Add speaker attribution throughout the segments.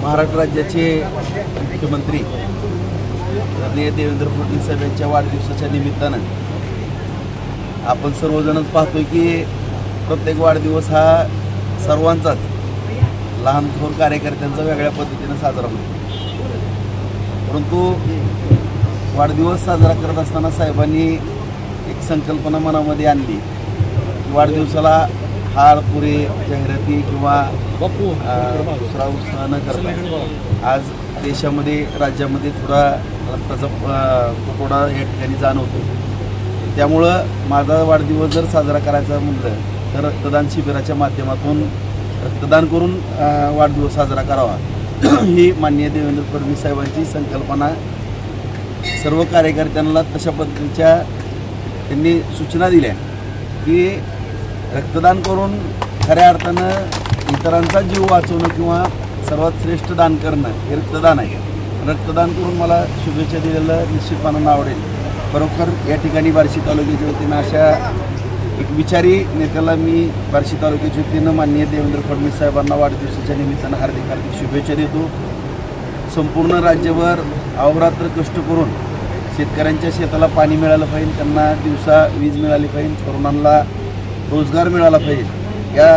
Speaker 1: महाराष्ट्र राज्याचे मुख्यमंत्री आदरणीय देवेंद्र फडणवीस साहेब यांच्या वाढदिवसाच्या निमित्तानं आपण सर्वजणच पाहतोय की प्रत्येक वाढदिवस हा सर्वांचाच लहान थोर कार्यकर्त्यांचा वेगळ्या पद्धतीने साजरा होतो। परंतु वाढदिवस साजरा करत असताना साहेबांनी एक संकल्पना मनामध्ये आणली, वाढदिवसाला हार पुरे जाहिराती किंवा दुसरा उत्साह न करता आज देशामध्ये राज्यामध्ये थोडा रक्ताचा तुटवडा या ठिकाणी जाणवतो। त्यामुळं माझा वाढदिवस जर साजरा करायचा म्हटलं तर रक्तदान शिबिराच्या माध्यमातून रक्तदान करून वाढदिवस साजरा करावा ही माननीय देवेंद्र फडणवीस साहेबांची संकल्पना। सर्व कार्यकर्त्यांना तशा पद्धतीच्या त्यांनी सूचना दिल्या की रक्तदान करून खऱ्या अर्थानं इतरांचा जीव वाचवणं किंवा सर्वात श्रेष्ठ दान करणं हे रक्तदान आहे। रक्तदान करून मला शुभेच्छा दिलेलं निश्चितपणानं आवडेल। खरोखर या ठिकाणी बार्शी तालुक्याच्या वतीनं अशा एक विचारी नेत्याला मी बार्शी तालुक्याच्या वतीनं माननीय देवेंद्र फडणवीस साहेबांना वाढदिवसाच्या निमित्तानं हार्दिक हार्दिक शुभेच्छा देतो। संपूर्ण राज्यभर अहोरात्र कष्ट करून शेतकऱ्यांच्या शेताला पाणी मिळालं पाहिजे, त्यांना दिवसा वीज मिळाली पाहिजे, तरुणांना रोजगार मिळाला पाहिजे, या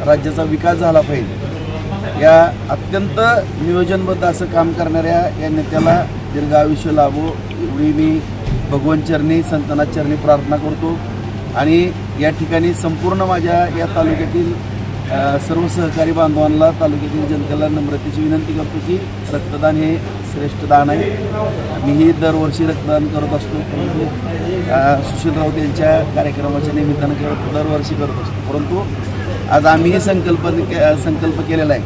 Speaker 1: राज्याचा विकास झाला पाहिजे, या अत्यंत नियोजनबद्ध असं काम करणाऱ्या या नेत्याला दीर्घ आयुष्य लाभो एवढी मी भगवंतचरणी संतनाथचरणी प्रार्थना करतो। आणि या ठिकाणी संपूर्ण माझ्या या तालुक्यातील सर्व सहकारी बांधवांना तालुक्यातील जनतेला नम्रतेची विनंती करतो की रक्तदान हे श्रेष्ठ दान आहे। मीही दरवर्षी रक्तदान करत असतो, परंतु सुशील राऊत यांच्या कार्यक्रमाच्या निमित्तानं दरवर्षी करत असतो। परंतु आज आम्हीही संकल्प केलेला आहे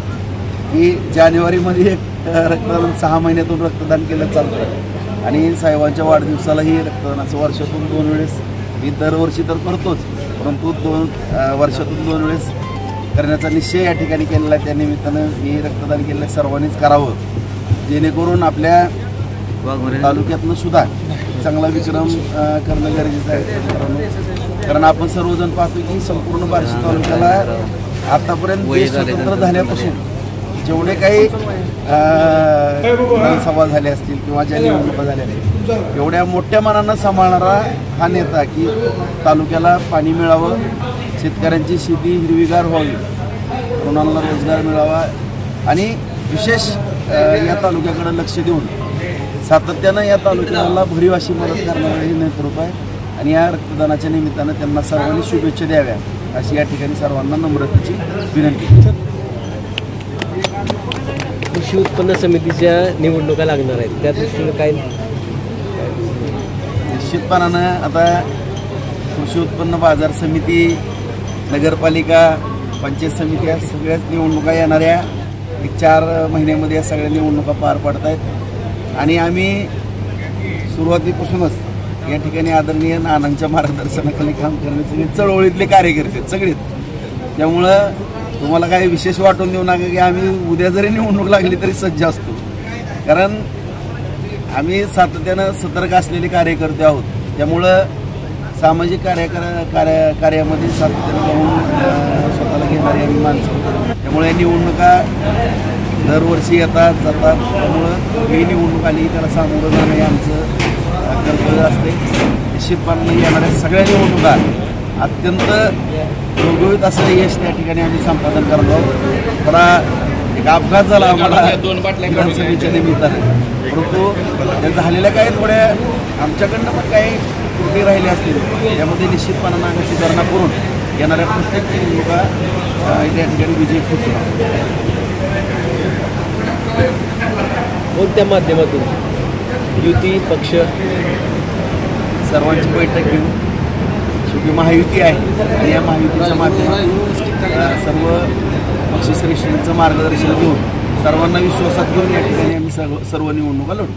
Speaker 1: की जानेवारीमध्ये एक रक्तदान 6 महिन्यातून रक्तदान केलं चालतं आणि साहेबांच्या वाढदिवसालाही रक्तदानाचं वर्षातून 2 वेळेस मी दरवर्षी तर करतोच, परंतु वर्षातून 2 वेळेस करण्याचा निश्चय या ठिकाणी केलेला आहे। त्या निमित्तानं मी रक्तदान केलेलं सर्वांनीच करावं, जेणेकरून आपल्या तालुक्यातनं सुद्धा चांगला विक्रम करणं गरजेचं आहे। कारण आपण सर्वजण पाहतो की संपूर्ण बार्शी तालुक्याला आतापर्यंत देश स्वतंत्र झाल्यापासून जेवढे काही विधानसभा झाले असतील किंवा ज्या निवडणुका झाल्या आहेत एवढ्या मोठ्या मनानं सांभाळणारा हा नेता की तालुक्याला पाणी मिळावं, शेतकऱ्यांची शेती हिरवीगार व्हावी, तरुणांना रोजगार मिळावा आणि विशेष या तालुक्याकडे लक्ष देऊन सातत्यानं या तालुक्याला भरीव अशी मदत करणारं हे नेतृत्व आहे। आणि या रक्तदानाच्या निमित्तानं त्यांना सर्वांनी शुभेच्छा द्याव्या अशी या ठिकाणी सर्वांना नम्रतेची विनंती।
Speaker 2: कृषी उत्पन्न समितीच्या निवडणुका लागणार आहेत, त्या दृष्टीनं काय
Speaker 1: निश्चितपणानं आता कृषी उत्पन्न बाजार समिती, नगरपालिका, पंचायत समिती या सगळ्याच निवडणुका येणाऱ्या 4 महिन्यामध्ये या सगळ्या निवडणुका पार पडत आहेत। आणि आम्ही सुरुवातीपासूनच या ठिकाणी आदरणीय नानांच्या मार्गदर्शनाखाली काम करण्याचे चळवळीतले कार्यकर्ते सगळेच, त्यामुळं तुम्हाला काही विशेष वाटून देऊ नका की आम्ही उद्या जरी निवडणूक लागली तरी सज्ज असतो, कारण आम्ही सातत्यानं सतर्क असलेले कार्यकर्ते आहोत। त्यामुळं सामाजिक कार्यामध्ये सातत्यानं जाऊन स्वतःला घेणारी आम्ही माणसं, त्यामुळे निवडणुका दरवर्षी येतात जातात, त्यामुळं ही निवडणूक आली त्याला सामोरं जाणं हे आमचं कर्तव्य असते। निश्चितपणे येणाऱ्या सगळ्या निवडणुका अत्यंत गुळगुळीत असं यश त्या ठिकाणी आम्ही संपादन करत आहोत। मला एक अपघात झाला आम्हाला विधानसभेच्या निमित्तानं, परंतु त्या झालेल्या काही थोड्या आमच्याकडनं पण काही त्रुटी राहिल्या असतील, त्यामध्ये निश्चितपणानं आम्ही सुधारणा करून येणाऱ्या प्रत्येक निवडणुका त्या ठिकाणी विजय पोचू।
Speaker 2: कोणत्या माध्यमातून युती पक्ष
Speaker 1: सर्वांची बैठक घेऊन शेवटी महायुती आहे आणि या महायुतीच्या माध्यमातून सर्व पक्षश्रेष्ठींचं मार्गदर्शन घेऊन सर्वांना विश्वासात घेऊन या ठिकाणी आम्ही सर्व निवडणुका लढू।